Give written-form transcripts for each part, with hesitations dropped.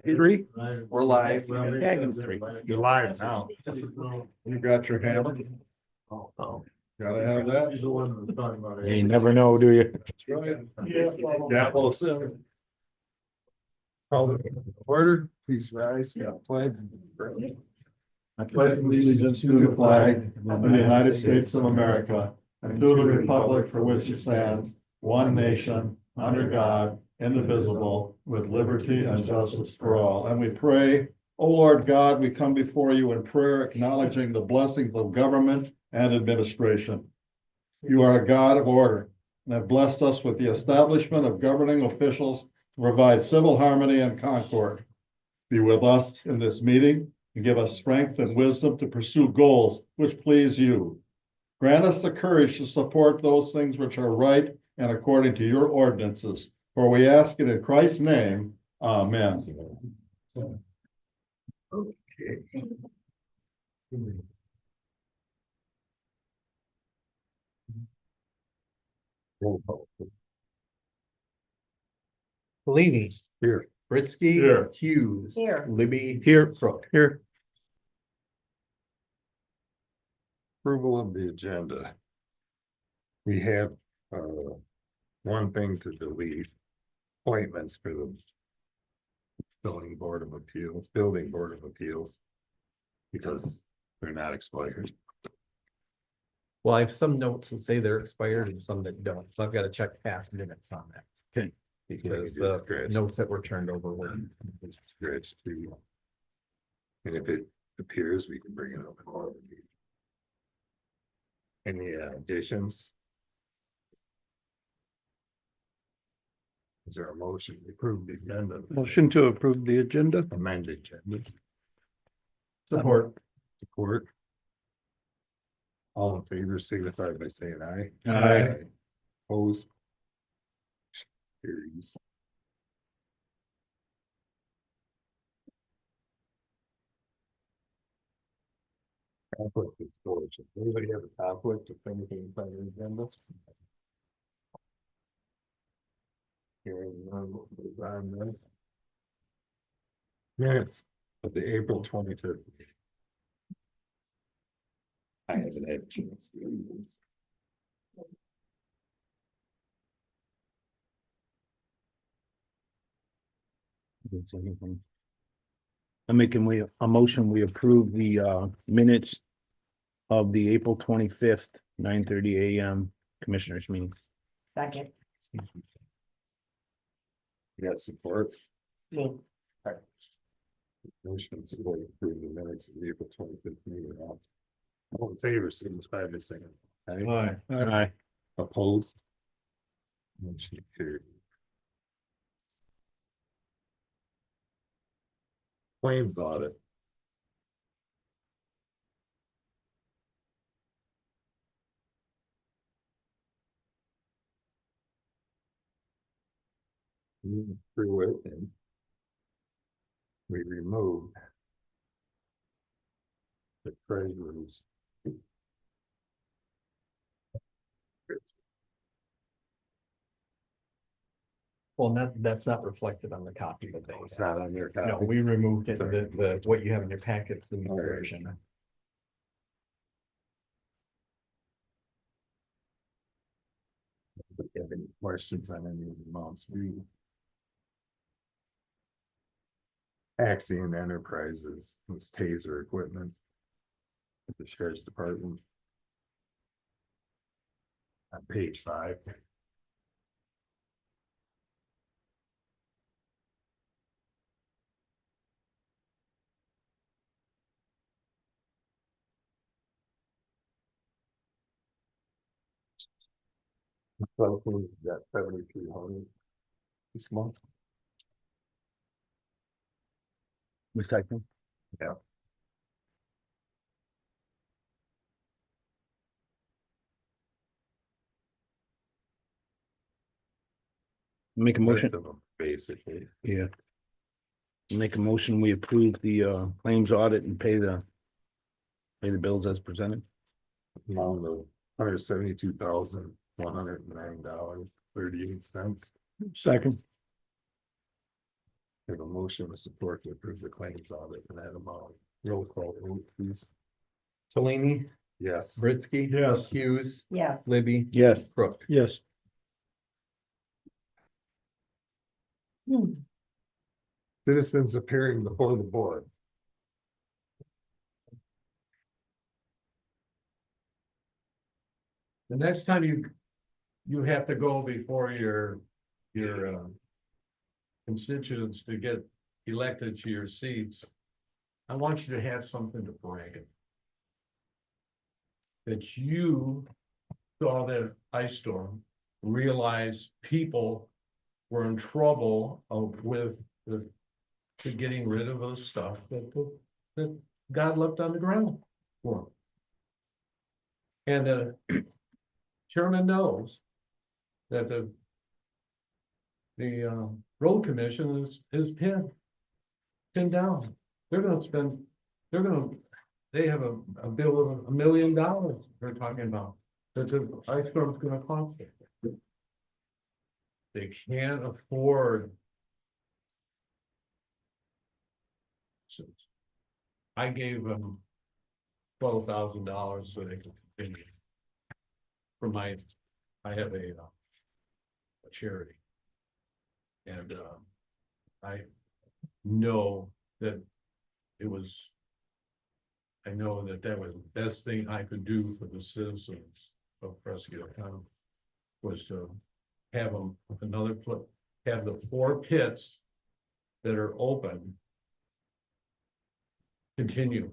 Three? We're live. Yeah, I can three. You're live now. You got your hammer? Oh. Gotta have that. You never know, do you? That's right. Yeah, well, so. Call the order, please rise, pledge. I pledge allegiance to the flag of the United States of America and to the republic for which it stands, one nation, under God, indivisible, with liberty and justice for all. And we pray, O Lord God, we come before you in prayer, acknowledging the blessings of government and administration. You are a God of order and have blessed us with the establishment of governing officials to provide civil harmony and concord. Be with us in this meeting and give us strength and wisdom to pursue goals which please you. Grant us the courage to support those things which are right and according to your ordinances. For we ask it in Christ's name. Amen. Okay. Roll call. Bellini. Here. Presque. Here. Hughes. Here. Libby. Here. Crook. Here. Approval of the agenda. We have one thing to delete. Appointments for the building board of appeals. Because they're not expired. Well, I have some notes that say they're expired and some that don't, so I've got to check past minutes on that. Okay. Because the notes that were turned over were. Scratch too. And if it appears, we can bring it up. Any additions? Is there a motion to approve the agenda? Motion to approve the agenda. Amended agenda. Support. Support. All in favor, signify by saying aye. Aye. Opposed. Carries. Conflict of storage. Anybody have a conflict of anything by the agenda? Hearing none, we'll move on then. Minutes of the April 25th. I haven't had a chance to read this. I'm making a motion, we approve the minutes of the April 25th, 9:30 a.m. Commissioners meeting. Second. You got support? Me. Motion and support to approve the minutes of the April 25th meeting. All in favor, signify by saying aye. Aye. Opposed? Motion carried. Claims audit. Through it and we removed the treasurer's. Well, that's not reflected on the copy that they. It's not on your copy. No, we removed it, the, what you have in your packets, the new All right. version. If you have any questions on any of the amounts due. Axiom Enterprises, this taser equipment. At the sheriff's department. On page 5. So that 7,300 this month. Recycling. Yeah. Make a motion. Most of them, basically. Yeah. Make a motion, we approve the claims audit and pay the bills as presented. Amount of $172,109.38. Second. Have a motion with support to approve the claims audit in that amount. Roll call, vote, please. Tolini, Yes. Britsky. Yes. Hughes, Yes. Libby, Yes. Crook. Yes. Citizens appearing before the board. The next time you have to go before your constituents to get elected to your seats. I want you to have something to brag. That you saw that ice storm, realized people were in trouble with getting rid of the stuff that God left on the ground for them. And chairman knows that the road commission is pinned down. They're gonna spend, they have a bill of $1 million they're talking about. That the ice storm's gonna cost them. They can't afford. I gave them $12,000 so they could continue. For my, I have a charity. And I know that it was. I know that that was the best thing I could do for the citizens of Presque County. Was to have them have the 4 pits that are open. Continue,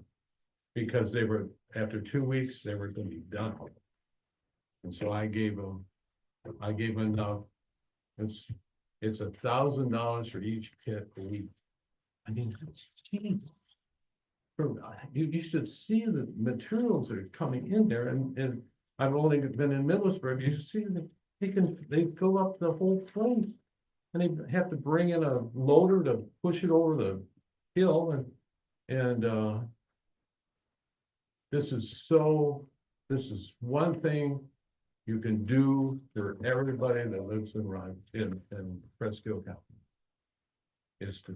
because they were, after 2 weeks, they were gonna be done. And so I gave them enough. It's $1,000 for each pit a week. I mean, geez. You should see the materials that are coming in there, and I've only been in Middlesbrough. You see that they fill up the whole place. And they have to bring in a loader to push it over the hill, and this is one thing you can do for everybody that lives in Presque County. Is to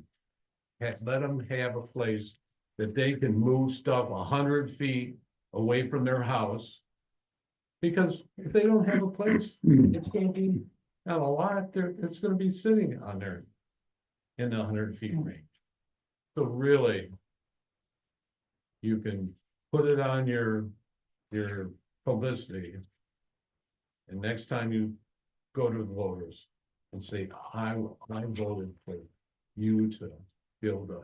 let them have a place that they can move stuff 100 feet away from their house. Because if they don't have a place, it's gonna be not a lot, it's gonna be sitting on there in the 100 feet range. So really, you can put it on your publicity. And next time you go to the voters and say, I voted for you to be able to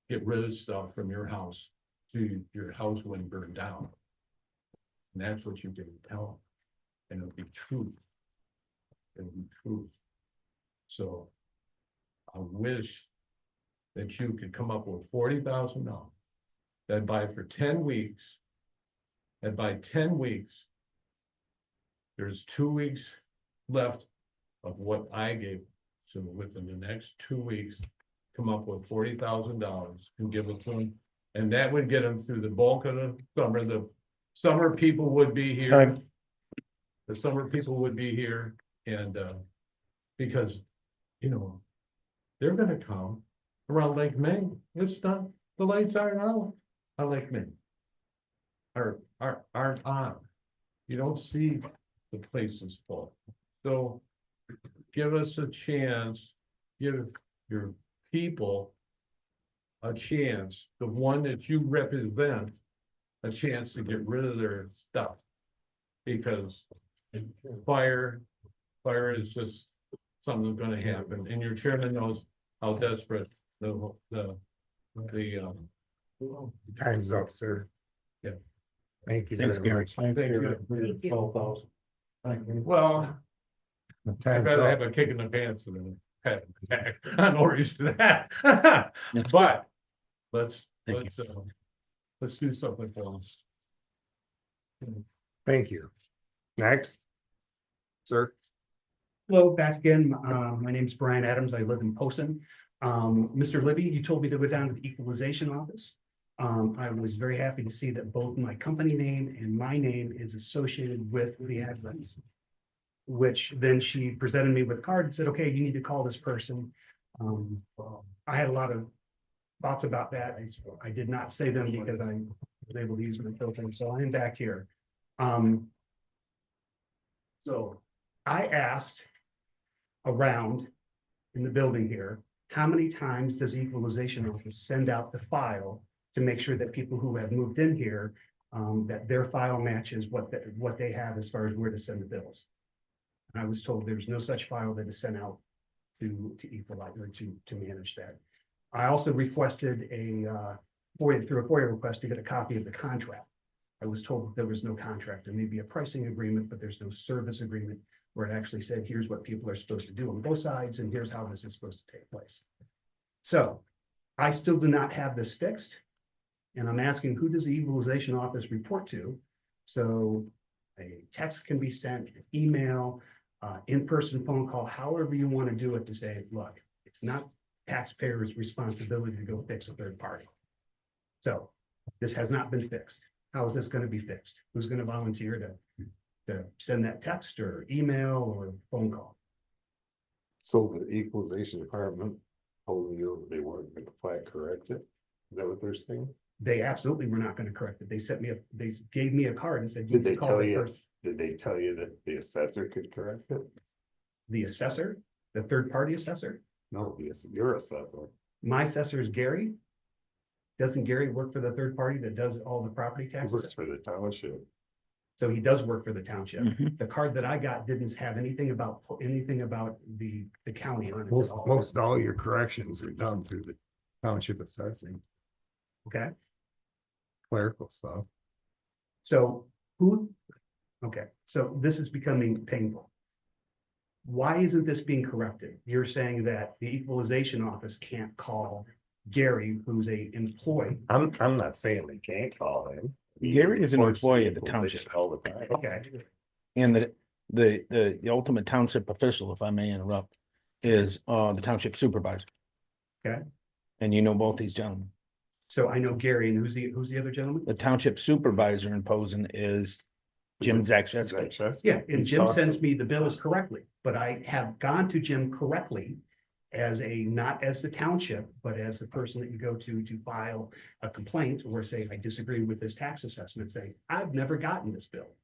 get rid of stuff from your house, to your house wouldn't burn down. And that's what you can tell them. And it'll be truth. It'll be truth. So I wish that you could come up with $40,000. That buy for 10 weeks. And by 10 weeks, there's 2 weeks left of what I gave. So within the next 2 weeks, come up with $40,000 and give it to them. And that would get them through the bulk of the summer. The summer people would be here. Right. The summer people would be here, and because, they're gonna come around Lake May. It's not, the lights aren't out on Lake May. Aren't on. You don't see the places full. So give us a chance, give your people a chance, the one that you represent, a chance to get rid of their stuff. Because fire is just something that's gonna happen, and your chairman knows how desperate the Time's up, sir. Yeah. Thank you. Thanks, very Gary. much. Thank you. Thank you. 12,000. Thank you. Well, I'd Time's rather up. have a kick in the pants than a pat in the back. I'm not used to that. But let's do something for them. Thank you. Next. Sir. Hello, back again. My name's Brian Adams. I live in Posen. Mr. Libby, you told me to go down to the equalization office. I was very happy to see that both my company name and my name is associated with the address. Which then she presented me with a card and said, okay, you need to call this person. I had a lot of thoughts about that. I did not say them because I was able to use my filter, so I am back here. So I asked around in the building here, how many times does equalization office send out the file to make sure that people who have moved in here, that their file matches what they have as far as where to send the bills? And I was told there's no such file that is sent out to equalize or to manage that. I also requested through a FOIA request to get a copy of the contract. I was told that there was no contract. There may be a pricing agreement, but there's no service agreement where it actually said, here's what people are supposed to do on both sides, and here's how this is supposed to take place. So I still do not have this fixed. And I'm asking, who does the equalization office report to? So a text can be sent, an email, in-person phone call, however you want to do it, to say, look, it's not taxpayers' responsibility to go fix a third party. So this has not been fixed. How is this going to be fixed? Who's going to volunteer to send that text or email or phone call? So the equalization department told you they weren't going to correct it? Is that what they're saying? They absolutely were not going to correct it. They gave me a card and said. Did they call tell the you, person." did they tell you that the assessor could correct it? The assessor, the third-party assessor? No, yes, your assessor. My assessor is Gary. Doesn't Gary work for the third party that does all the property He works taxes? for the township. So he does work for the township. Mhm. The card that I got didn't have anything about the county on it. at Most all. all your corrections are done through the township assessing, Okay, clerical stuff. so okay, so this is becoming painful. Why isn't this being corrected? You're saying that the equalization office can't call Gary, who's a employee. I'm not saying they can't call him. Gary is an He reports to employee of the equalization township. all the time. Okay, And the ultimate township official, if I may interrupt, is the township supervisor. Okay. And you know both these gentlemen. so I know Gary, and who's the other gentleman? The township supervisor in Posen is Jim Zakshevsky. Yeah, and He's Jim talked sends to- me the bills correctly, but I have gone to Jim correctly not as the township, but as the person that you go to file a complaint or say, I disagree with this tax assessment, say, I've never gotten this bill.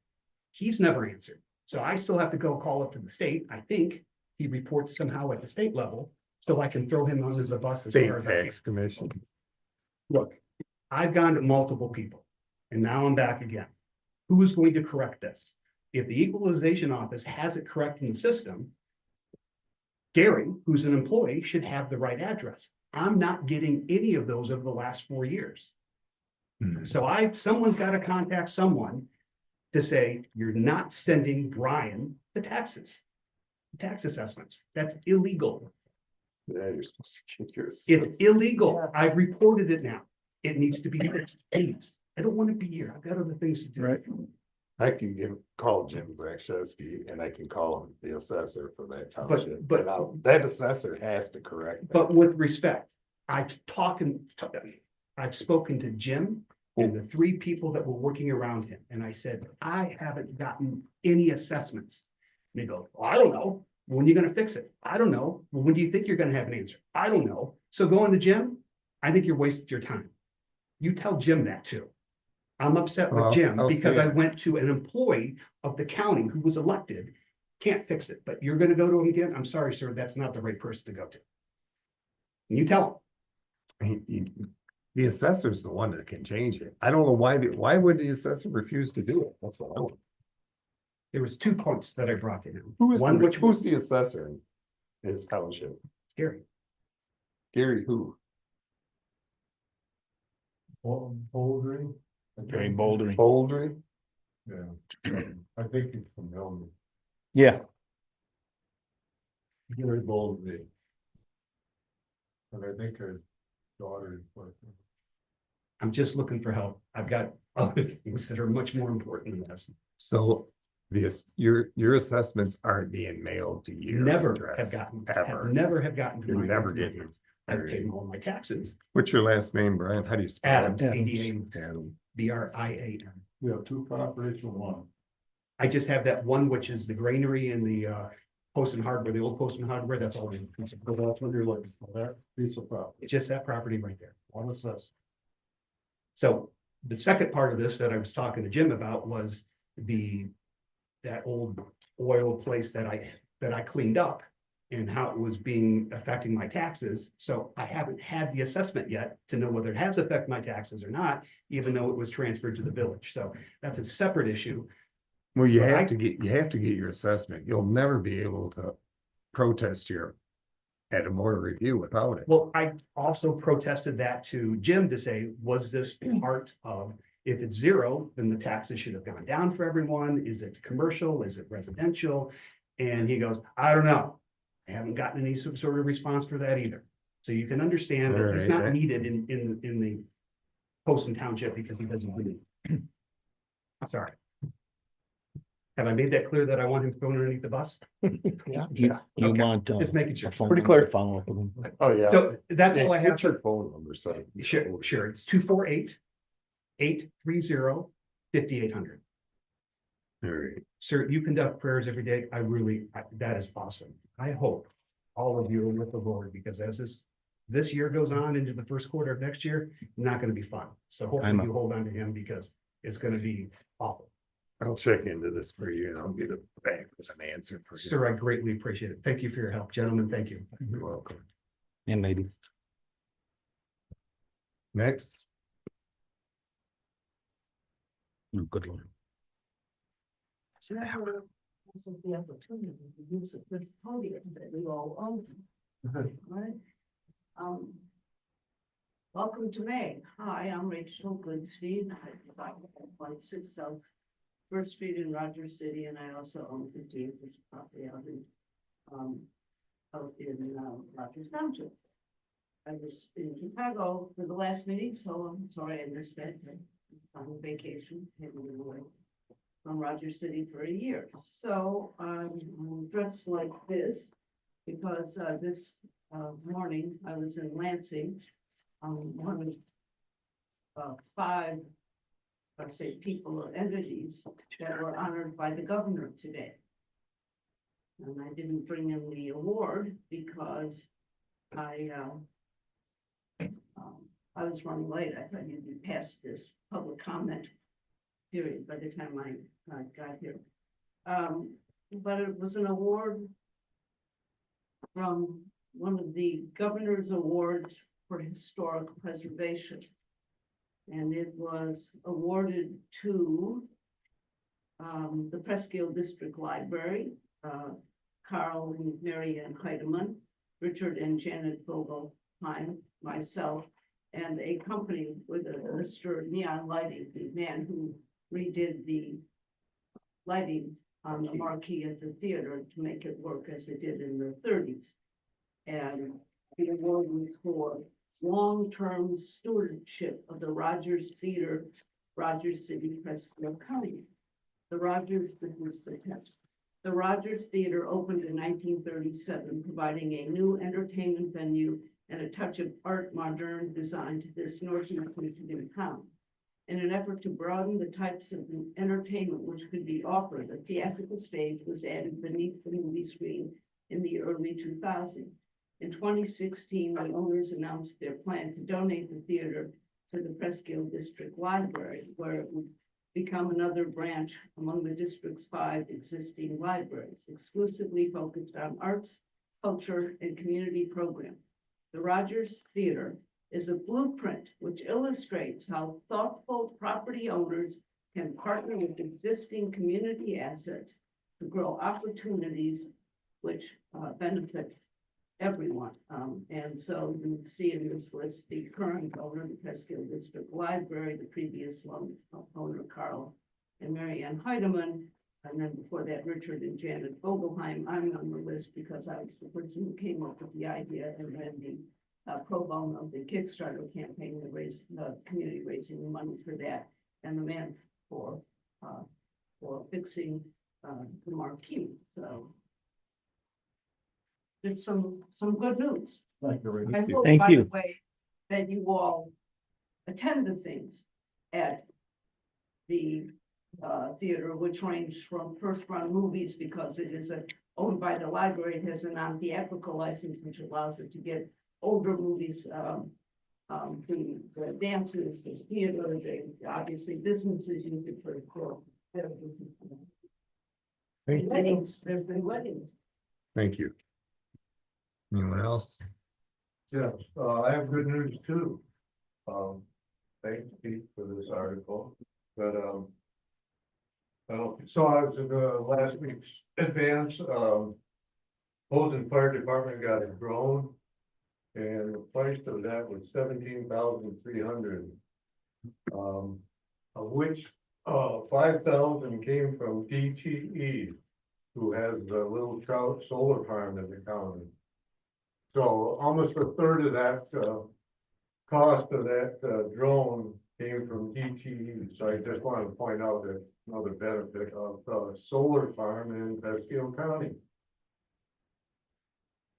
He's never answered. So I still have to go call up to the state. I think he reports somehow at the state level, so I can throw him under the bus as State far as I can. tax commission. Look, I've gone to multiple people and now I'm back again. Who is going to correct this? If the equalization office has it correct in the system, Gary, who's an employee, should have the right address. I'm not getting any of those over the last 4 years. So someone's got to contact someone to say, you're not sending Brian the taxes, tax assessments. That's illegal. Yeah, you're supposed to get your. It's illegal. I've reported it now. It needs to be fixed. Please. I don't want to be here. I've got other things to do. Right. I can call Jim Zakshevsky and I can call him the assessor for that township. but- That assessor has to correct. that. But with respect, I've spoken to Jim and the 3 people that were working around him, and I said, I haven't gotten any assessments. And they go, well, I don't know. When are you gonna fix it? I don't know. Well, when do you think you're gonna have an answer? I don't know. So going to Jim, I think you're wasting your time. You tell Jim that too. I'm upset with Well, Jim because I okay. went to an employee of the county who was elected, can't fix it, but you're gonna go to him again? I'm sorry, sir, that's not the right person to go to. And you tell him. The assessor's the one that can change it. I don't know why would the assessor refuse to do it? That's what I want. There was 2 points that I brought to him. Who is, One which was who's the assessor in his township? scary. Gary who? Bouldering. Gary Bouldering. Bouldering? Yeah, I think it's from Melbourne. Yeah, Gary Bouldering. And I think her daughter is working. I'm just looking for help. I've got other things that are much more important than this. So your assessments aren't being mailed to your Never address, have ever. never have gotten to You're my. never getting. I've paid all my taxes. What's your last name, Brian? How do you spell Adams, it? ADA, Adam. BRIAM. We have 2 properties for one. I just have that one, which is the granary and the Poston Hardware, the old Poston Hardware, that's all in. So that's what you're looking for, that piece of property. It's just that property right there. What is this? So the second part of this that I was talking to Jim about was that old oil place that I cleaned up and how it was affecting my taxes. So I haven't had the assessment yet to know whether it has affected my taxes or not, even though it was transferred to the village. So that's a separate issue. Well, you But I- have to get your assessment. You'll never be able to protest at a board review without it. Well, I also protested that to Jim to say, was this part of, if it's zero, then the taxes should have gone down for everyone. Is it commercial? Is it residential? And he goes, I don't know. I haven't gotten any sort of response for that either. So you can understand that he's not Alright. needed in the Poston Township because he doesn't believe. I'm sorry. Have I made that clear that I want him thrown underneath the bus? You Okay. want. Just making sure. a phone Pretty number clear. to Follow up with him. Oh, yeah. So that's all I have. What's your phone number, so. Sure, it's 248-830-5800. All right. Sir, you conduct prayers every day. That is awesome. I hope all of you are with the Lord because as this year goes on into the first quarter of next year, not gonna be fun. So hopefully I'm a- you hold on to him because it's gonna be awful. I'll check into this for you and I'll get it back with an answer for you. Sir, I greatly appreciate it. Thank you for your help, gentlemen. Thank you. You're welcome. And maybe. Next, Good one. So this is the opportunity to use a good podium that we all own, right? Welcome to May. Hi, I'm Rachel Goodstein. I reside at 26 South First Street in Rogers City, and I also own 50 acres of property out in Rogers Township. I was in Chicago for the last meeting, so I'm sorry I missed that. I'm on vacation, heading away from Rogers City for a year. So I'm dressed like this because this morning I was in Lansing. One of five, I say people or entities that were honored by the governor today. And I didn't bring in the award because I was running late. I thought you'd be past this public comment period by the time I got here. But it was an award from one of the governor's awards for historic preservation. And it was awarded to the Presque District Library, Carl and Mary Ann Heidemann, Richard and Janet Vogelheim, myself, and a company with a Mr. Neon Lighting, the man who redid the lighting on the marquee at the theater to make it work as it did in the 30s. And the award was for long-term stewardship of the Rogers Theater, Rogers City, Presque County. The Rogers Theater opened in 1937, providing a new entertainment venue and a touch of art modern design to this northeastern town. In an effort to broaden the types of entertainment which could be offered, a theatrical stage was added beneath the movie screen in the early 2000s. In 2016, the owners announced their plan to donate the theater to the Presque District Library, where it would become another branch among the district's 5 existing libraries, exclusively focused on arts, culture, and community programs. The Rogers Theater is a blueprint which illustrates how thoughtful property owners can partner with existing community assets to grow opportunities which benefit everyone. And so you see in this list, the current owner of the Presque District Library, the previous owner, Carl and Mary Ann Heidemann, and then before that, Richard and Janet Vogelheim. I'm on the list because I was the person who came up with the idea and ran the pro bono of the Kickstarter campaign to raise the community raising the money for that, and the man for fixing the marquee. So there's some good news. Thank you, Ray. I hope, Thank by you. the way, that you all attend the things at the theater, which range from first run movies, because it is a owned by the library. It has a non-theatrical license, which allows it to get older movies, the dances, the theater, obviously businesses use it for. Thank you. Weddings, there's been weddings. Thank you. Anyone else? Yes, I have good news too. Thanks Pete for this article, but, I don't know if you saw it was in last week's advance, Holden Fire Department got a drone. And the price of that was 17,300. Of which, 5,000 came from DTE, who has a little trout solar farm in the county. So almost a third of that, cost of that, drone came from DTE. So I just wanted to point out that another benefit of the solar farm in Presque County.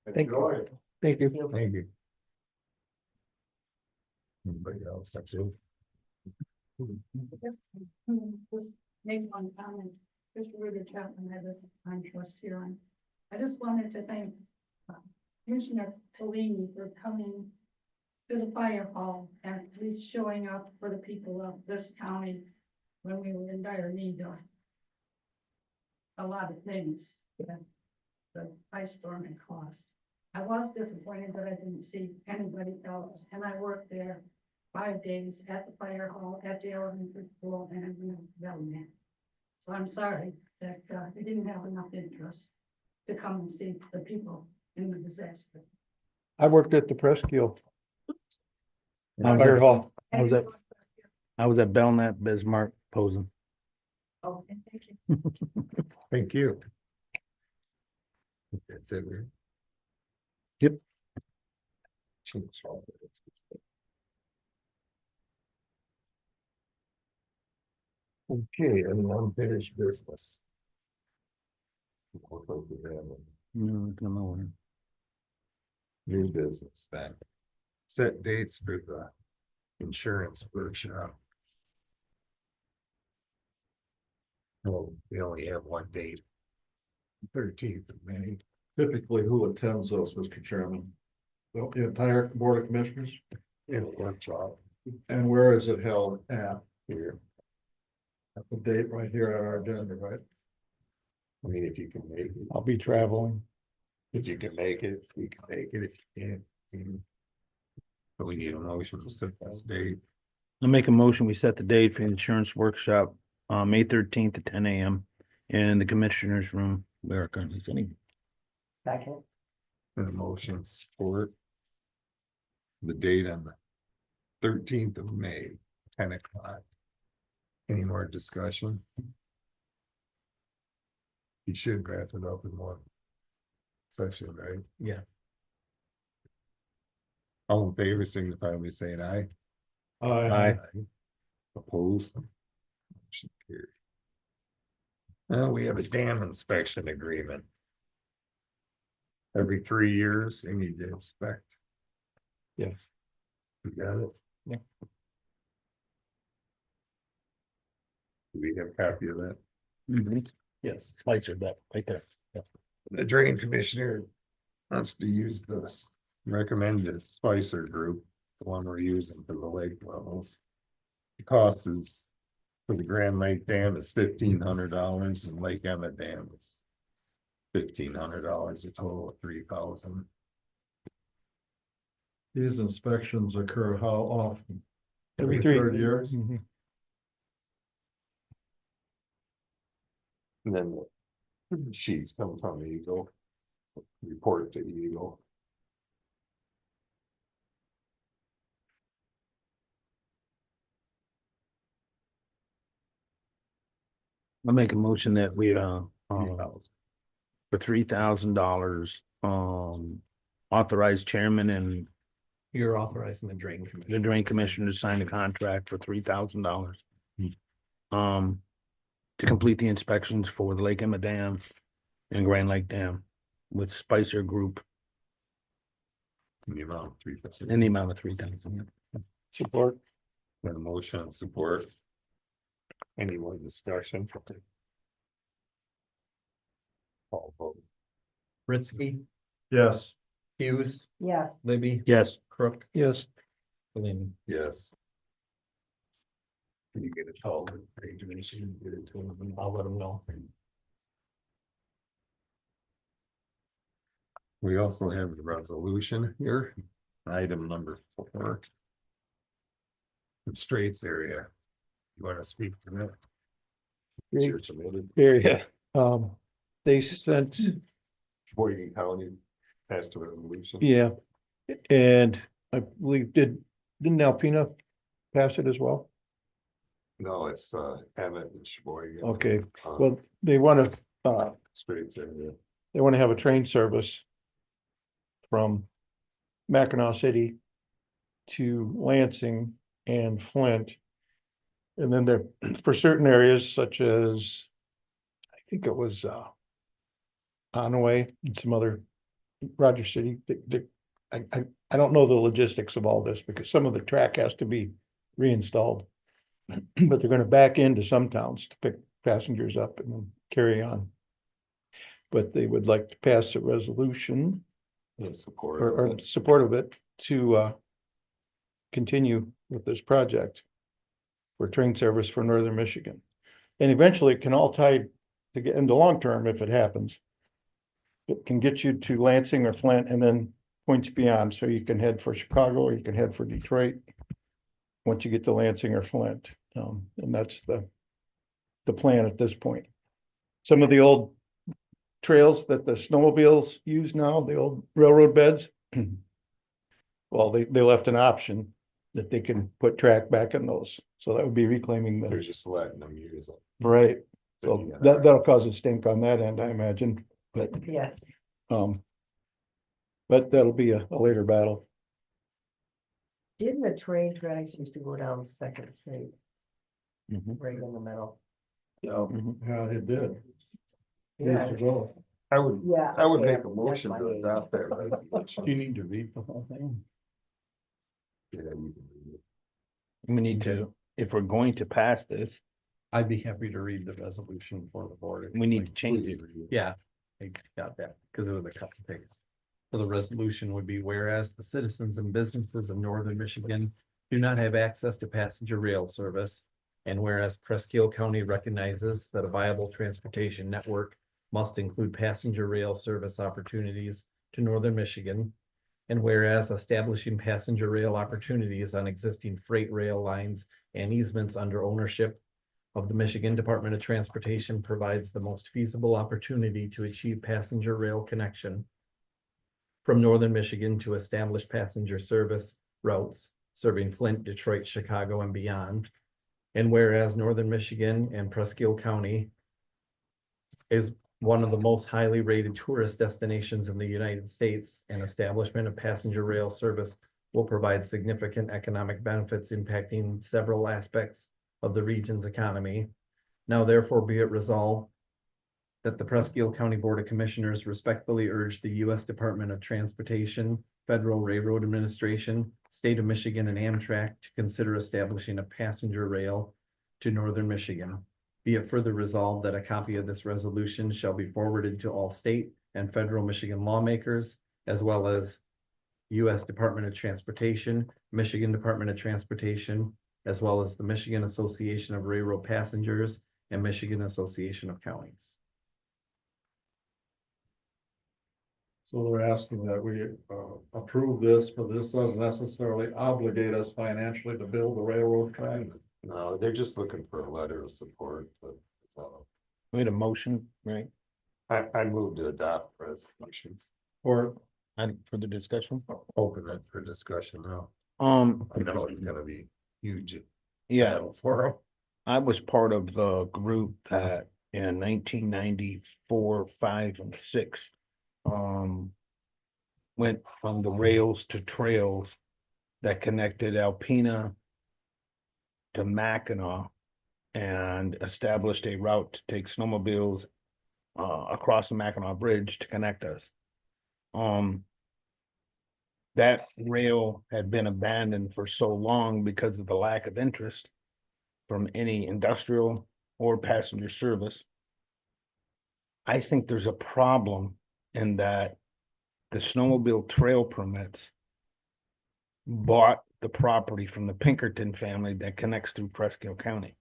Thank you. Enjoy it. Thank you. Thank you. Anybody else? That's it. Just make one comment, Mr. Ruder Chapman, I'm trust here, I just wanted to thank Commissioner Polini for coming to the fire hall and at least showing up for the people of this county when we were in dire need of a lot of things that the ice storm had caused. I was disappointed that I didn't see anybody else, and I worked there 5 days at the fire hall, at the elementary school, and in the development. So I'm sorry that we didn't have enough interest to come and see the people in the disaster. I worked at the Presque I Fire Hall. I was at Belknap Bismarck posing. Okay, thank you. Thank you. That's it. right? Yep. Change all of it. Okay, and unfinished business. No, come on. New business then. Set dates for the insurance workshop. Oh, we only have one date. 13th of May. Typically, who attends those, Mr. Chairman? The entire Board of Commissioners? In a workshop And where is it held at? here. At the date right here on our agenda, right? I mean, if you can make it, I'll be traveling. if you can make it, you can make it, if you can't. But we need a motion to set this date. I'll make a motion. We set the date for the insurance workshop, May 13th at 10 a.m. in the commissioner's room. We are currently sitting. Second. And a motion support. The date on the 13th of May, 10 o'clock. Any more discussion? You should wrap it up in one session, right? Yeah. All in favor, signify by saying aye. Aye. Opposed? Motion carried. Now we have a dam inspection agreement. Every 3 years, they need to inspect. Yes. You got it? Yeah. Do we have a copy of that? Yes, Spicer, that right there. The drain commissioner wants to use this recommended Spicer group, the one we're using for the lake levels. The cost is for the Grand Lake Dam is $1,500 and Lake Emmett Dam is $1,500, a total of $3,000. These inspections occur how often? Every third year? Mhm. And then the sheets come from Eagle. Report to Eagle. I'll make a motion that we, for $3,000, authorized chairman and You're authorizing the drain the commission. drain commissioner to sign a contract for $3,000. To complete the inspections for the Lake Emma Dam and Grand Lake Dam with Spicer Group In the amount of $3,000. in the amount of $3,000. Support. Got a motion and support. Any more discussion? Call vote. Presque, Yes. Hughes, Yes. Libby, Yes. Crook, Yes. Fellaini. Yes. Can you get it called? Get it to them, I'll let them know. We also have the resolution here, item number 4. The Straits area. You want to speak to that? Sure, submitted. Area, they sent, Boyden County passed a resolution. yeah, and I believe didn't Alpena pass it as well? No, it's Emmett and Sheboygan. Okay, well, they want to, Straits area. they want to have a train service from Mackinac City to Lansing and Flint. And then there, for certain areas such as, I think it was, Onaway and some other, Rogers City, I don't know the logistics of all this because some of the track has to be reinstalled. But they're gonna back into some towns to pick passengers up and then carry on. But they would like to pass a resolution In support. or support of it to continue with this project for train service for northern Michigan. And eventually it can all tie to get in the long term if it happens. It can get you to Lansing or Flint and then points beyond, so you can head for Chicago or you can head for Detroit. Once you get to Lansing or Flint, and that's the plan at this point. Some of the old trails that the snowmobiles use now, the old railroad beds. Well, they left an option that they can put track back in those, so that would be reclaiming They're them, just letting them use it. right? So that'll cause a stink on that end, I imagine, but, Yes. but that'll be a later battle. Didn't the train tracks used to go down Second Street, Mhm. right in the middle? Yeah, it did. Yeah, I would, yeah. I would okay, make a motion that's to my name. adopt that resolution. Do you need to read the whole thing? Yeah, you can read it. We need to, if we're going to pass this, I'd be happy to read the resolution for the board. we need to change Please it. read it. Yeah, I got that, because it was a couple things. So the resolution would be, whereas the citizens and businesses of northern Michigan do not have access to passenger rail service. And whereas Presque County recognizes that a viable transportation network must include passenger rail service opportunities to northern Michigan. And whereas establishing passenger rail opportunities on existing freight rail lines and easements under ownership of the Michigan Department of Transportation provides the most feasible opportunity to achieve passenger rail connection from northern Michigan to establish passenger service routes serving Flint, Detroit, Chicago, and beyond. And whereas northern Michigan and Presque County is one of the most highly rated tourist destinations in the United States, and establishment of passenger rail service will provide significant economic benefits impacting several aspects of the region's economy. Now therefore be it resolved that the Presque County Board of Commissioners respectfully urge the U.S. Department of Transportation, Federal Railroad Administration, State of Michigan, and Amtrak to consider establishing a passenger rail to northern Michigan. Be it further resolved that a copy of this resolution shall be forwarded to all state and federal Michigan lawmakers, as well as U.S. Department of Transportation, Michigan Department of Transportation, as well as the Michigan Association of Railroad Passengers and Michigan Association of Counties. So they're asking that we approve this, but this doesn't necessarily obligate us financially to build the railroad track. No, they're just looking for a letter of support, but We had a motion, right? I moved to adopt resolution. Or And for the discussion. Open it for discussion now. I know it's gonna be huge. Yeah, battle for 'em. I was part of the group that in 1994, 5, and 6. Went from the rails to trails that connected Alpena to Mackinac and established a route to take snowmobiles across the Mackinac Bridge to connect us. That rail had been abandoned for so long because of the lack of interest from any industrial or passenger service. I think there's a problem in that the snowmobile trail permits bought the property from the Pinkerton family that connects through Presque County.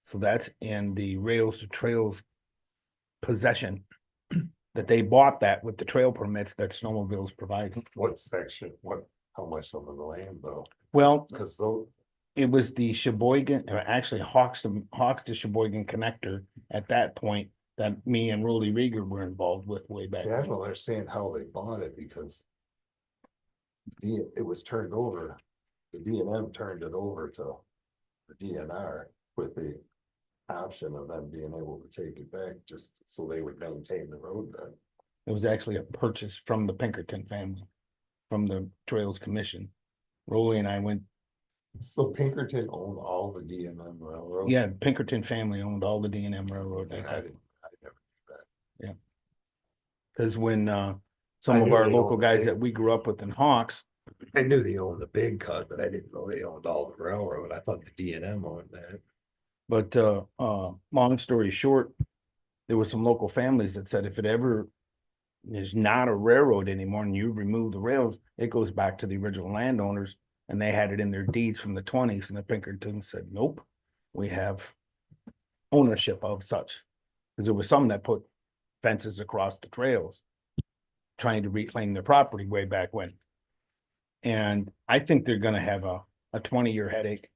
So that's in the Rails to Trails possession, that they bought that with the trail permits that snowmobiles provide. What section, how much of the land though? Well, Cause those, it was the Sheboygan, or actually Hawks to Sheboygan connector at that point that me and Rolly Rieger were involved with way back. see, I don't understand how they bought it because. It was turned over, the DNM turned it over to the DNR with the option of them being able to take it back just so they would maintain the road then. It was actually a purchase from the Pinkerton family, from the Trails Commission. Rolly and I went, So Pinkerton owned all the DNM railroad? yeah, Pinkerton family owned all the D and M railroad. And I never knew that. Cause when I some of knew our they local owned guys it. that we grew up with in Hawks, I knew they owned the big cut, but I didn't know they owned all the railroad. I thought the DNM owned that. but long story short, there were some local families that said if it ever is not a railroad anymore and you remove the rails, it goes back to the original landowners. And they had it in their deeds from the 20s, and the Pinkertons said, nope, we have ownership of such. Because there was some that put fences across the trails, trying to reclaim their property way back when. And I think they're gonna have a 20-year headache.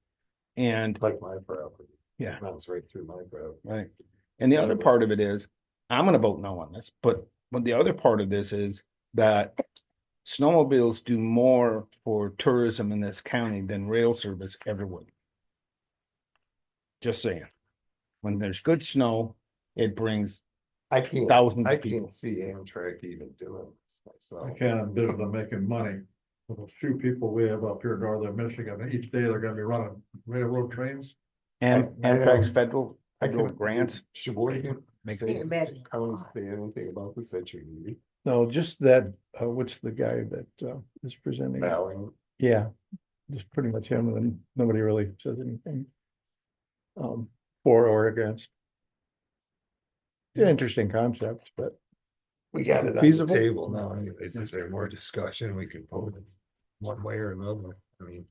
And Like my property. yeah, Runs right through my property. right. And the other part of it is, I'm gonna vote no on this, but the other part of this is that snowmobiles do more for tourism in this county than rail service ever would. Just saying. When there's good snow, it brings thousands I of people. can't see Amtrak even doing this myself. I can't envision them making money. The few people we have up here in northern Michigan, each day they're gonna be running railroad trains. And I Amtrak's know. federal grants. Sheboygan. Make Say- it- Imagine. County say anything about this at your meeting? No, just that, what's the guy that is presenting? Bowing. Yeah, just pretty much him, and then nobody really says anything. For or against. It's an interesting concept, but We got it on the Feasible? table now anyways. Is there more discussion? We can vote it one way or another. I mean,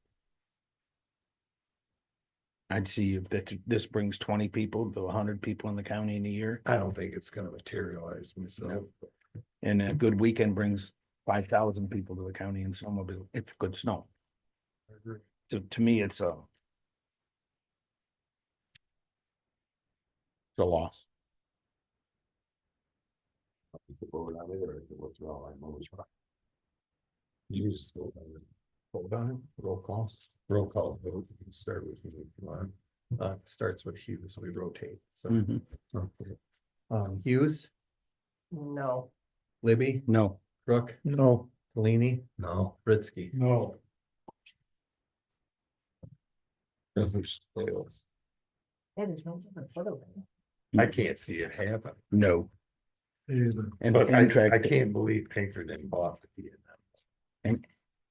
I'd see if this brings 20 people to 100 people in the county in a year. I don't think it's gonna materialize myself. And a good weekend brings 5,000 people to the county in snowmobile, if good snow. So to me, it's a loss. To vote on it or to withdraw, I'm always right. You just vote on it. Vote on it, roll calls, roll call vote, you can start with me. Come on. It starts with Hughes, we rotate, so, Mhm. Okay. Hughes, No, Libby, No, Crook, no, Leany, No, Britsky. no. resolution fails. yeah, there's no different photo. I can't see it happen, no. Either. And but I Amtrak, can't believe Pinkerton bought the DNM.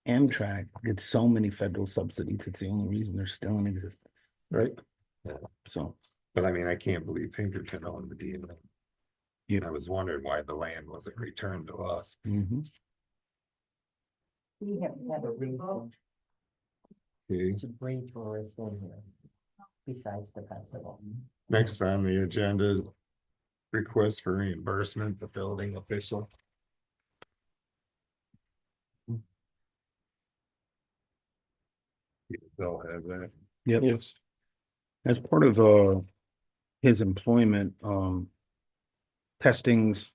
Amtrak gets so many federal subsidies. It's the only reason they're still in existence. Right. So, But I mean, I can't believe Pinkerton owned the DNM. Yeah. I was wondering why the land wasn't returned to us. mhm. We haven't had a reason Okay, to bring tourists in here. Besides the festival. next on the agenda. Request for reimbursement, the building official. They'll have that. Yep. Yes. As part of his employment, testings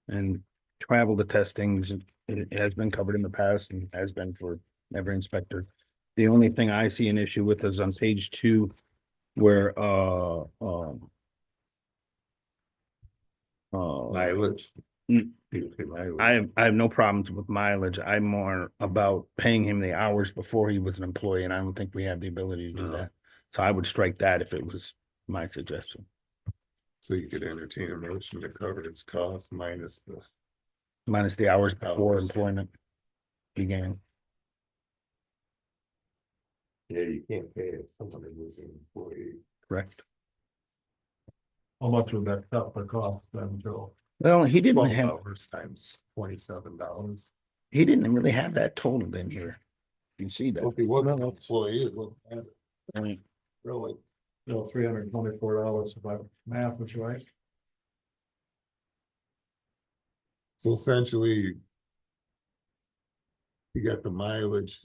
and travel to testings, it has been covered in the past and has been for every inspector. The only thing I see an issue with is on page 2, where Mileage. Mm. Mileage. I have no problems with mileage. I'm more about paying him the hours before he was an employee, and I don't think we have the ability to do No. that. So I would strike that if it was my suggestion. So you could entertain a motion to cover its cost minus the. Minus the hours before Hours. employment began. Yeah, you can't pay it, somebody was an employee. Correct. How much would that cut the cost then, Joe? Well, he didn't 12 have, hours times $27. he didn't really have that totaled in here. You can see that. If he wasn't an employee, it wouldn't matter, I mean, really. $324 if my math was right. So essentially. You got the mileage.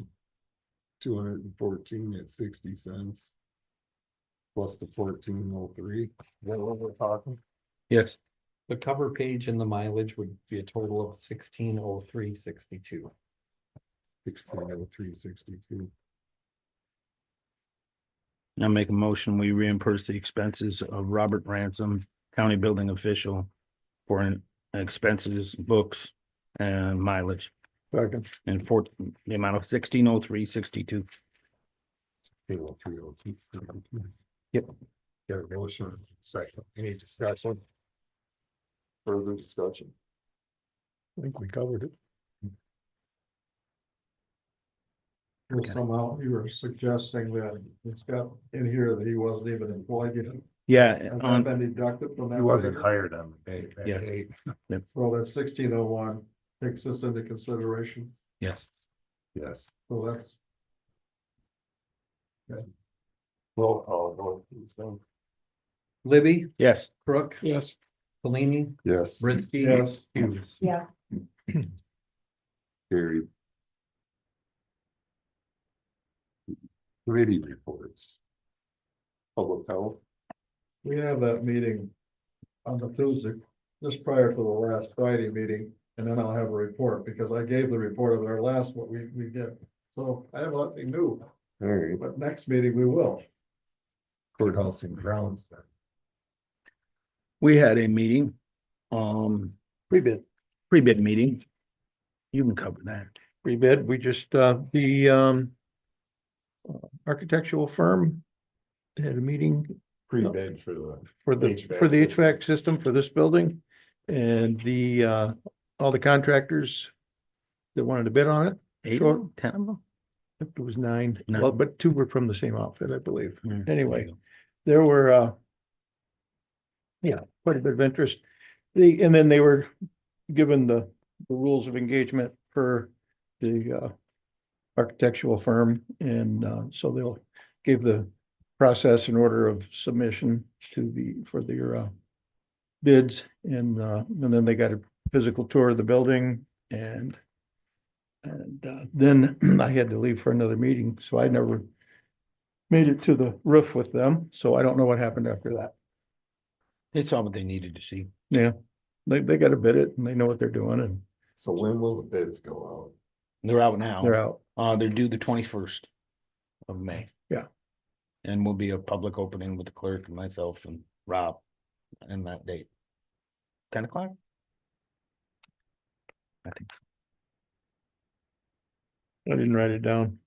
214 at 60 cents. Plus the 1403, is that what we're talking? yes, The cover page and the mileage would be a total of 1603.62. 1603.62. I make a motion, we reimburse the expenses of Robert Ransom, county building official, for expenses, books, and mileage, Second. and for the amount of 1603.62. 303. Yep. Got a motion, second, any discussion? Further discussion? I think we covered it. Okay. Somehow you were suggesting that it's got in here that he wasn't even employed yet. Yeah, Has that on, been deducted from that? He wasn't figure? hired on the date. that Yes. date. So that's 1601 takes this into consideration. yes, Yes. So that's Roll call, vote, please, then. Libby, yes, Crook, yes. Palini, Yes. Brinsky. Yes. Hughes. Yeah, Carried. Committee reports. Public health. We have that meeting on the Tuesday, just prior to the last Friday meeting, and then I'll have a report, because I gave the report of our last, what we did. So I have nothing new, All right, but next meeting we will. courthouse and grounds then. we had a meeting, Pre-bid. pre-bid meeting. You can cover that. Rebid, we just, the, architectural firm had a meeting Pre-bid for the. for the HVAC system for this building. And all the contractors that wanted to bid on it, 8 Sure. of them, 10 of them? I think it was 9, Nine. well, but 2 were from the same outfit, I believe. Mm, Anyway, there were, yeah, quite a bit of interest. And then they were given the rules of engagement for the, architectural firm. And, so they'll give the process and order of submission for their, bids. And then they got a physical tour of the building and then I had to leave for another meeting, so I never made it to the roof with them. So I don't know what happened after that. They saw what they needed to see. Yeah, they got to bid it and they know what they're doing and So when will the bids go They're out now. they're out. They're due the 21st of May. Yeah. And will be a public opening with the clerk and myself and Rob and that date. 10 o'clock? I think so. I didn't write it down.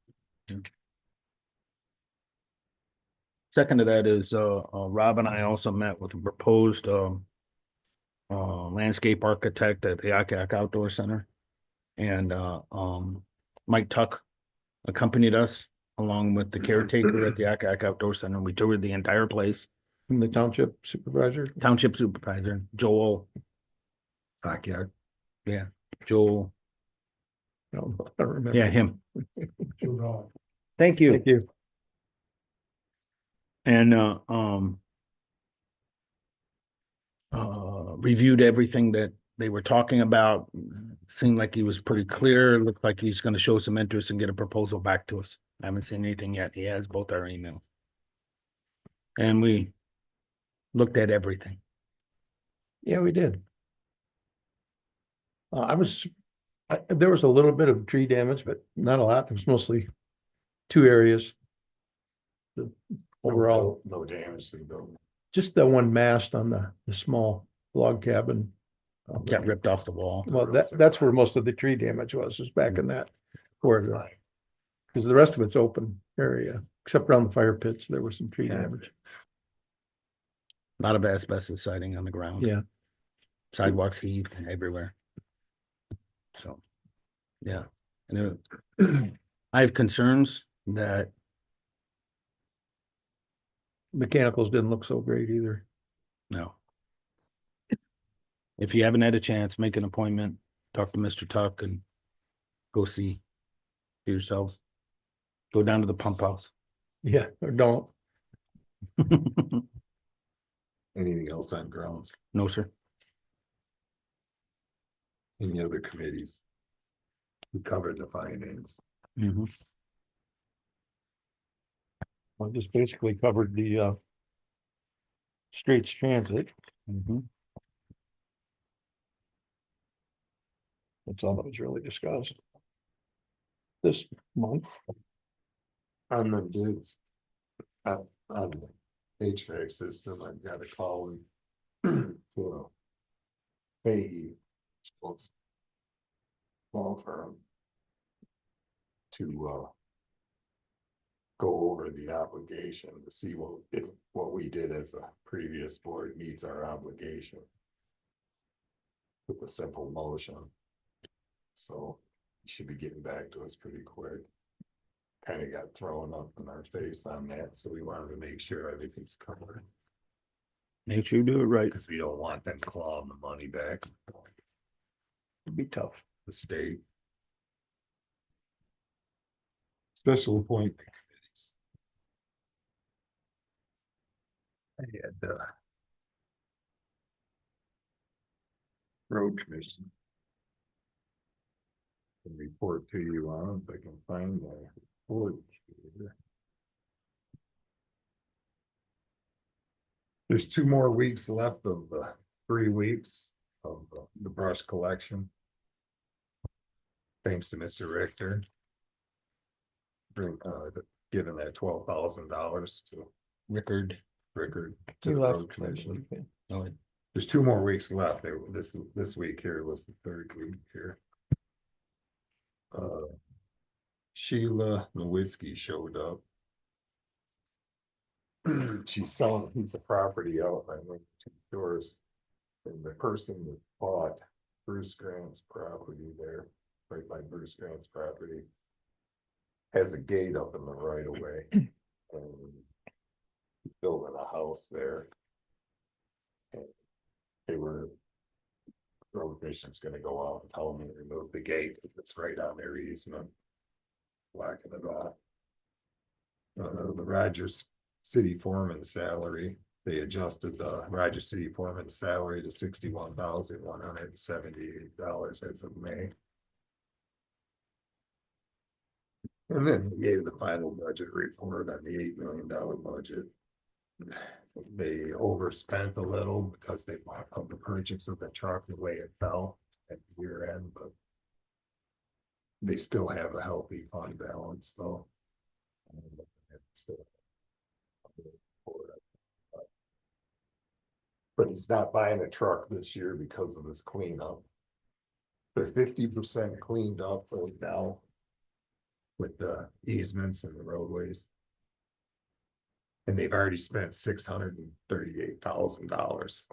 Second to that is, Rob and I also met with a proposed, landscape architect at the Akac Outdoor Center. And, Mike Tuck accompanied us along with the caretaker at the Akac Outdoor Center. We toured the entire place. From the township supervisor. Township Supervisor, Joel, out? Backyard. Joel, No, I don't remember. yeah, him. Two Thank you. Thank you. And, reviewed everything that they were talking about. Seemed like he was pretty clear. Looked like he's gonna show some interest and get a proposal back to us. I haven't seen anything yet. He has both our emails. And we looked at everything. Yeah, we did. There was a little bit of tree damage, but not a lot. It was mostly 2 areas. The overall, No damage to the building. just the one mast on the small log cabin. Got ripped off the wall. Well, that's where most of the tree damage was back in that corridor. Because the rest of it's open area, except around the fire pits, there was some tree damage. A lot of asbestos siding on the ground. Yeah. Sidewalks heaved everywhere. So, yeah. And there, I have concerns that Mechanicals didn't look so great either. no. If you haven't had a chance, make an appointment, talk to Mr. Tuck and go see for yourselves. Go down to the pump house. Yeah, or don't. Anything else on grounds? No, sir. Any other committees? We covered the finance. Mhm. I just basically covered the streets transit. Mhm. That's all that was really discussed. This month, On the bids. On the HVAC system, I've got to call and. For. Pay. Folks. Law firm. To. Go over the obligation to see what we did as a previous board meets our obligation. With a simple motion. So. You should be getting back to us pretty quick. Kind of got thrown up in our face on that, so we wanted to make sure everything's covered, Make sure you do it right. because we don't want them clawing the money back, it'd be tough. the state. Special appointment committees. I had, road commission. Can report to you on, if I can find my report here. There's 2 more weeks left of the 3 weeks of the brush collection. Thanks to Mr. Richter. Giving that $12,000 to Rickard. Rickard He to the left road commission. Oh, There's 2 more weeks left. This week here was the 3rd week here. Sheila Nowitzki showed up. She's selling a piece of property out by 2 doors. And the person that bought Bruce Grant's property there, right by Bruce Grant's property. Has a gate up in the right of way. And he's building a house there. And they were. Road commission's gonna go out and tell them to remove the gate, because it's right on their easement. Blacking it off. The Rogers City Foreman salary, they adjusted the Rogers City Foreman salary to $61,178 as of May. And then we gave the final budget report on the $8 million budget. They overspent a little because they bought up the purchase of the truck the way it fell at year end, but. They still have a healthy fund balance, though. But he's not buying a truck this year because of this cleanup. They're 50% cleaned up right now. With the easements and the roadways. And they've already spent $638,000.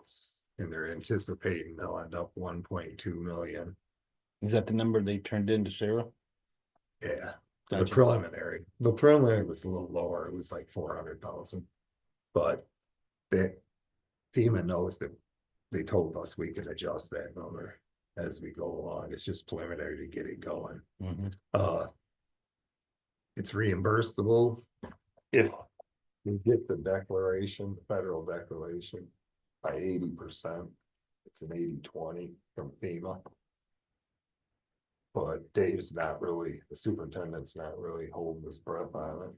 And they're anticipating they'll end up 1.2 million. is that the number they turned into Sarah? Yeah, Gotcha. the preliminary was a little lower, it was like 400,000. But FEMA knows that they told us we can adjust that number as we go along, it's just preliminary to get it going. Mhm. It's reimbursable if we get the declaration, the federal declaration by 80%. It's an 80-20 from FEMA. But Dave's not really, the superintendent's not really holding his breath on it.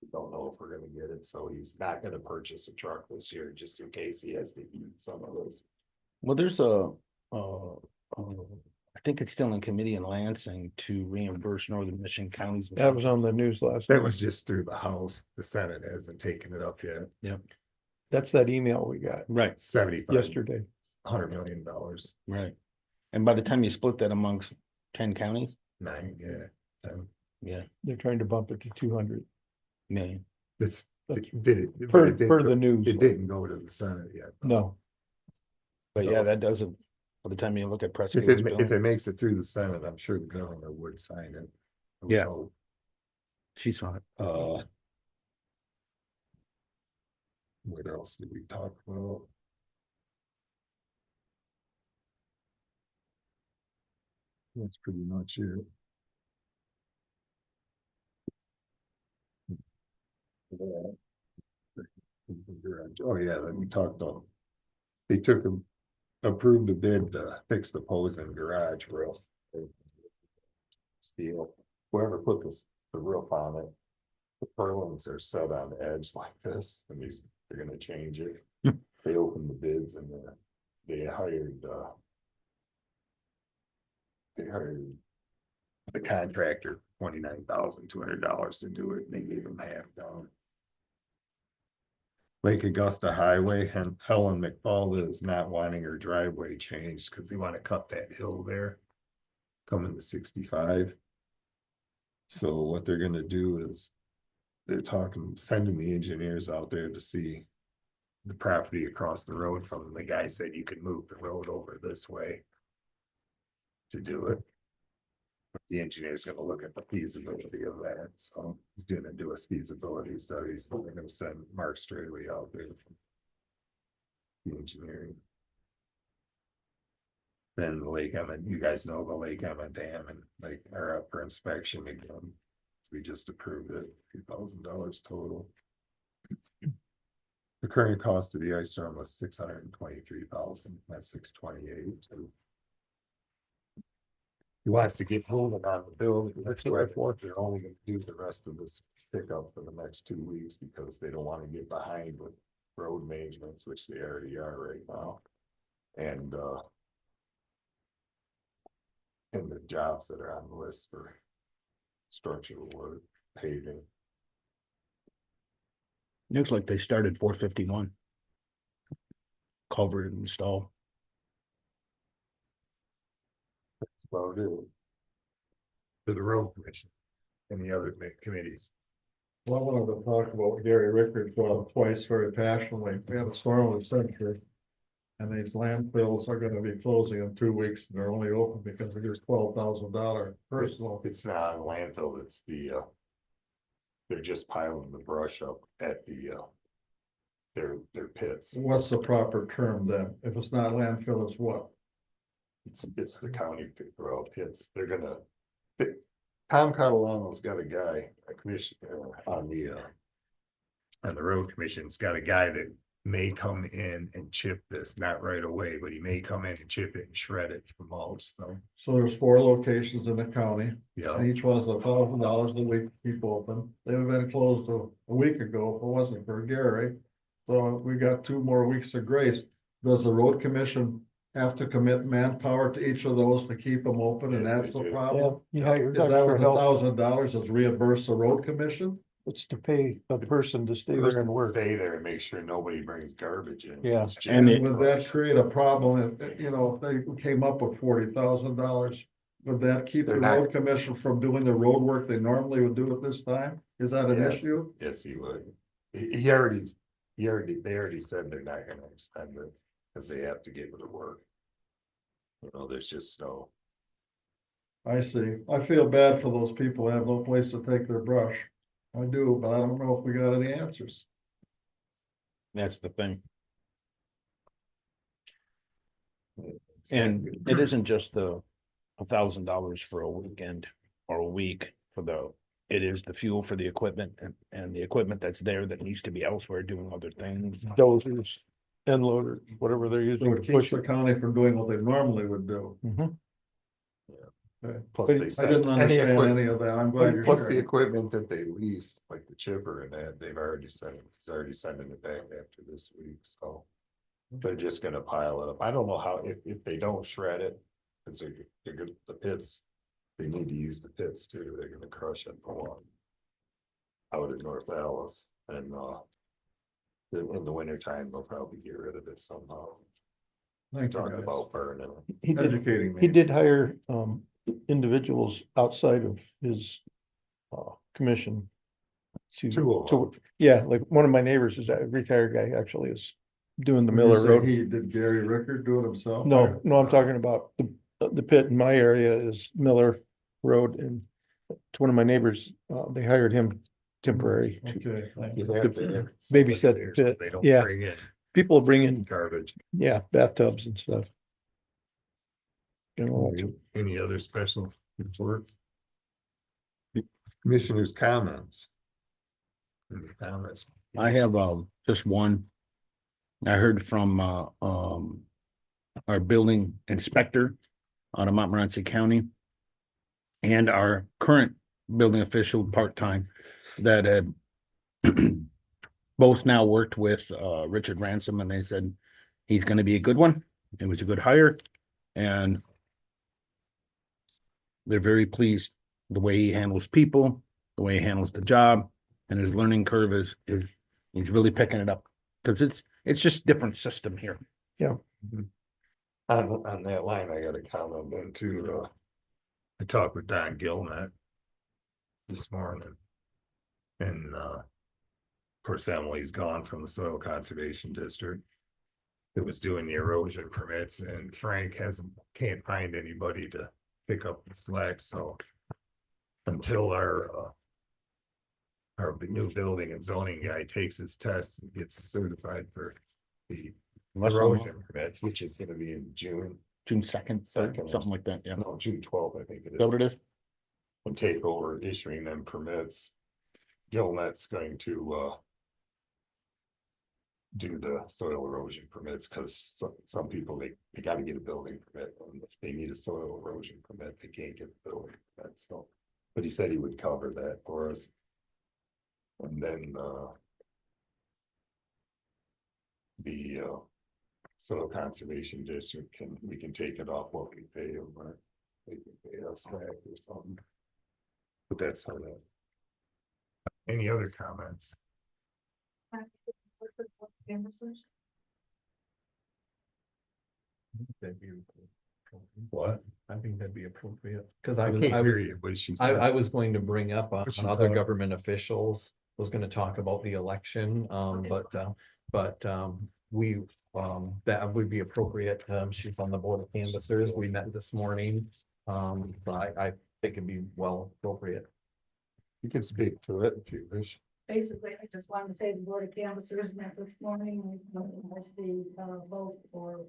We don't know if we're gonna get it, so he's not gonna purchase a truck this year, just in case he has to eat some of those. Well, there's I think it's still in committee in Lansing to reimburse Northern Michigan counties. That was on the news last That night. was just through the House, the Senate hasn't taken it up yet. That's that email we got Right, 75, yesterday. $100 million, right. And by the time you split that amongst 10 counties, 9, yeah. yeah, They're trying to bump it to 200. million. This, That's did it. Per, it did per go- the news. It didn't go to the Senate yet. No, But So yeah, that doesn't, by the time you look at Presque. If it makes it through the Senate, I'm sure the governor would sign it. I would Yeah. hope. She saw it. What else did we talk about? That's pretty much it. Oh, yeah, then we talked on. They took them, approved the bid to fix the opposing garage roof. Steel, whoever put the roof on it. The purlins are set on edge like this, and they're gonna change it. They opened the bids and they hired the contractor $29,200 to do it, and they gave him half done. Lake Augusta Highway, and Helen McFall is not wanting her driveway changed because they want to cut that hill there. Coming to 65. So what they're gonna do is they're sending the engineers out there to see the property across the road from them. The guy said you could move the road over this way to do it. But the engineer's gonna look at the feasibility of that, so he's gonna do a feasibility study, so they're gonna send Mark Straley out there. The engineering. Then the Lake Emma, you guys know the Lake Emma Dam and like are up for inspection again. We just approved it, $2,000 total. The current cost of the ice storm was $623,000, that's $628. He wants to get moving on the building. That's why they're only gonna do the rest of this pickup for the next 2 weeks because they don't want to get behind with road maintenance, which they already are right now. And the jobs that are on the list for structural work, paving. Looks like they started 451. Culvert install. That's about it. For the road commission. And the other committees. Well, I wanted to talk about Gary Rickards twice very passionately. We had a storm in the center. And these landfills are gonna be closing in 2 weeks. And they're only open because of this $12,000 personal. It's not a landfill, it's they're just piling the brush up at their pits. What's the proper term then? If it's not landfill, it's what? It's the county pits. They're gonna. Tom Catalano's got a guy, a commissioner on the road commission's got a guy that may come in and chip this, not right away, but he may come in and chip it and shred it for mulch, so. So there's 4 locations in the county. Yeah, And each one's $1,000 a week to keep open. They would have been closed a week ago if it wasn't for Gary. So we got 2 more weeks of grace. Does the road commission have to commit manpower to each of those to keep them open? And Yes, that's they the do. problem? You hired Is that extra what help. $1,000 is reimburse the road commission? It's to pay a person to stay there and work. stay there and make sure nobody brings garbage in. Yeah. It's just- And it- Would that create a problem if, if they came up with $40,000? Would that keep the They're not- road commission from doing the road work they normally would do at this time? Is that an Yes. issue? Yes, he would. They already said they're not gonna extend it, because they have to get to work. There's just no, I see. I feel bad for those people who have no place to take their brush. I do, but I don't know if we got any answers. That's the thing. And it isn't just the $1,000 for a weekend or a week it is the fuel for the equipment and the equipment that's there that needs to be elsewhere doing other things. Dozers, end loaders, whatever they're So using it to keeps push the it. county from doing what they normally would do. Mhm. Okay. plus But they I said didn't any understand equipment, any of that. I'm glad you're plus the sharing. equipment that they leased, like the chipper and that, he's already sending it back after this week, so. They're just gonna pile it up. I don't know how, if they don't shred it, cause they're good, the pits, they need to use the pits too. They're gonna crush it for one. Out at North Dallas and, in the winter time, they'll probably get rid of it somehow. Thank you, Talking guys. about burning. He did, Educating me. he did hire, individuals outside of his, commission. Two of them. Yeah, like one of my neighbors is a retired guy, actually is doing the When you Miller say Road. Did Gary Rickard do it himself? No, I'm talking about the pit in my area is Miller Road, and to one of my neighbors, they hired him temporary. Okay, thank you. You have to have Babysit somebody the there so pit, They don't yeah. bring in People bring in, garbage. yeah, bathtubs and stuff. You know, Any other special reports? Commissioners' comments? Any comments? I have just one. I heard from our building inspector out of Montmorency County and our current building official part-time that had both now worked with Richard Ransom, and they said he's going to be a good one. It was a good hire, and they're very pleased the way he handles people, the way he handles the job, and his learning curve is he's really picking it up because it's just different system here. On that line, I got a comment then too. I talked with Don Gilmet this morning. And of course, Emily's gone from the Soil Conservation District. That was doing the erosion permits, and Frank can't find anybody to pick up the slack, so. Until our new building and zoning guy takes his test and gets certified for the erosion permits, which is gonna be in June. June 2nd, Second. something like that. Yeah. No, June 12th, I think it Is that is. what it is? And take over issuing them permits. Gilmet's going to do the soil erosion permits, because some people, they gotta get a building permit, and if they need a soil erosion permit, they can't get the building permit, so. But he said he would cover that for us. And then the soil conservation district we can take it off what we pay them, or they can pay us back or something. But that's how that. Any other comments? That'd be- What? I think that'd be appropriate, because I I was, can't I hear was, you, what she I said. was going to bring up What's she on other talking- government officials, was gonna talk about the election, but we, that would be appropriate. She's on the board of canvassers. We met this morning. So I think it'd be well appropriate. You can speak to it if you wish. Basically, I just wanted to say the Board of Canvassers met this morning, was the vote for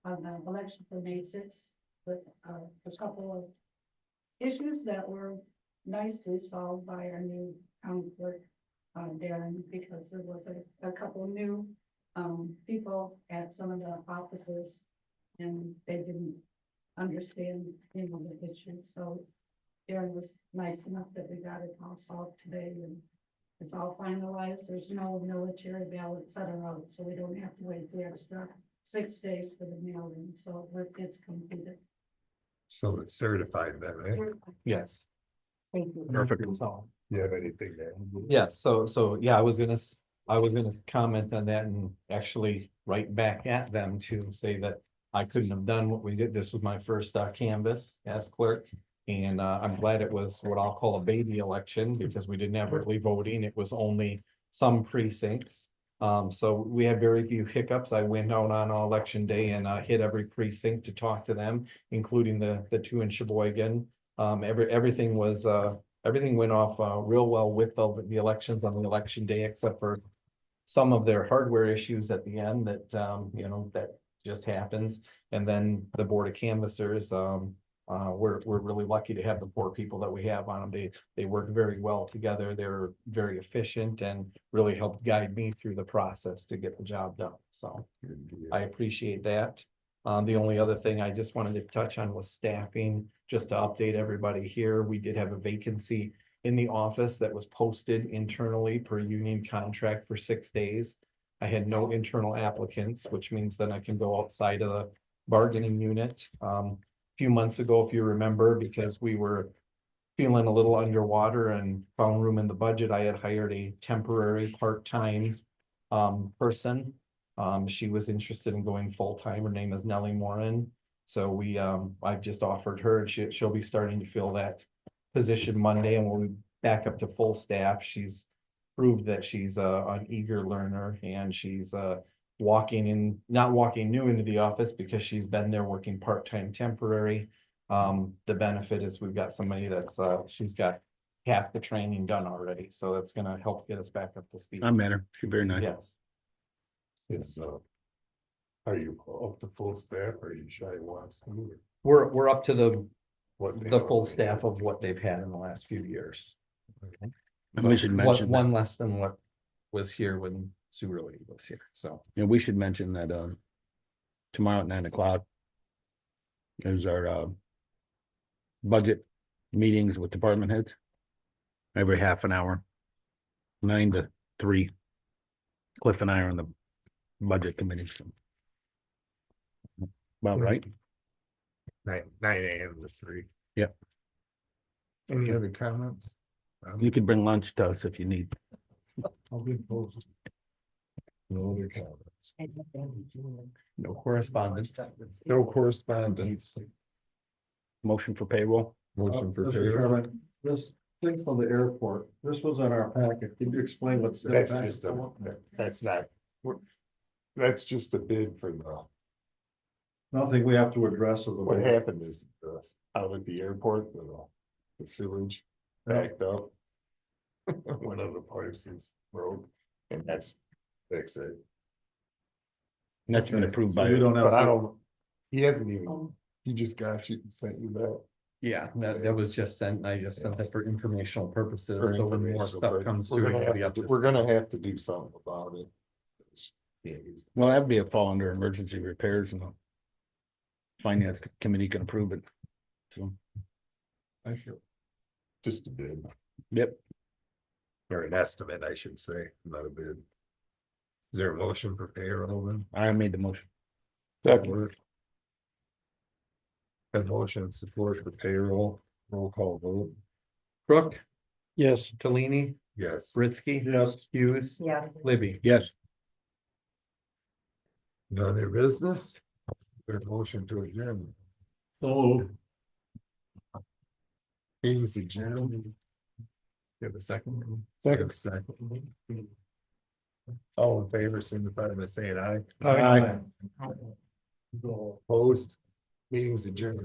on the election for May 6th, with a couple of issues that were nicely solved by our new county clerk, Darren, because there was a couple of new people at some of the offices, and they didn't understand, you know, the issue, so Darren was nice enough that we got it all solved today, and it's all finalized. There's no military ballots that are out, so we don't have to wait the extra 6 days for the mailing, so it's completed. So it's certified then, right? Yes. Thank you. Perfect. So, You have anything there? yeah, so, yeah, I was gonna comment on that and actually write back at them to say that I couldn't have done what we did. This was my first canvass as clerk. And I'm glad it was what I'll call a baby election, because we didn't have early voting. It was only some precincts. So we had very few hiccups. I went out on election day and hit every precinct to talk to them, including the two in Sheboygan. Everything went off real well with the elections on the election day, except for some of their hardware issues at the end that, that just happens. And then the Board of Canvassers, we're really lucky to have the 4 people that we have on them. They work very well together. They're very efficient and really helped guide me through the process to get the job done. So I appreciate that. The only other thing I just wanted to touch on was staffing, just to update everybody here. We did have a vacancy in the office that was posted internally per union contract for 6 days. I had no internal applicants, which means that I can go outside of the bargaining unit. Few months ago, if you remember, because we were feeling a little underwater and found room in the budget, I had hired a temporary part-time person. She was interested in going full-time. Her name is Nellie Moran. So I've just offered her, and she'll be starting to fill that position Monday, and we'll be back up to full staff. She's proved that she's an eager learner, and she's not walking new into the office, because she's been there working part-time temporary. The benefit is we've got somebody that's she's got half the training done already, so that's gonna help get us back up to speed. I met her. She's very nice. Yes, Is Are you up to full staff or are you shy once? We're up to the What they the full normally staff do? of what they've had in the last few years. And we should One- mention that, One less than what was here when Sue really was here, so. and we should mention that, tomorrow at 9 o'clock is our, budget meetings with department heads. Every half an hour, 9 to 3. Cliff and I are on the budget committee. So. About right? 9 a.m. to 3. Yep. Any other comments? You could bring lunch to us if you need. I'll be opposed. No other comments. No correspondence. No correspondence. Motion for payroll. Motion for Mr. payroll. Chairman, this thing from the airport, this was in our packet. Could you explain what's? in the That's packet? just that's not, that's just a bid for Nothing we have to address. Of the what bid. happened is, out at the airport, the sewage backed up. One of the pipes is broke, and fix it. And that's been approved So by. you don't have. But I to- don't, he hasn't even, he just got you, sent you that. Yeah, that was just sent, and I just sent that for informational purposes, for so when more informational stuff purposes. comes We're through. gonna it'll be have up to, to we're gonna have to do something about it. Yeah, Well, that'd be a fall under emergency repairs and the finance committee can approve it. So, just a bid, yep, or an estimate, I should say, not a bid. Is there a motion for payroll then? I made the motion. Second. A motion of support for payroll, roll call vote, Crook, Yes. Tolini, yes. Britsky. Yes. Hughes. Yes. Libby. Yes, No other business? There's motion to adjourn. So Meeting's adjourned. You have a second? Second. All in favor, signify by saying aye. Aye. Opposed, meeting's adjourned.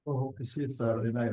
Hope to see you Saturday night.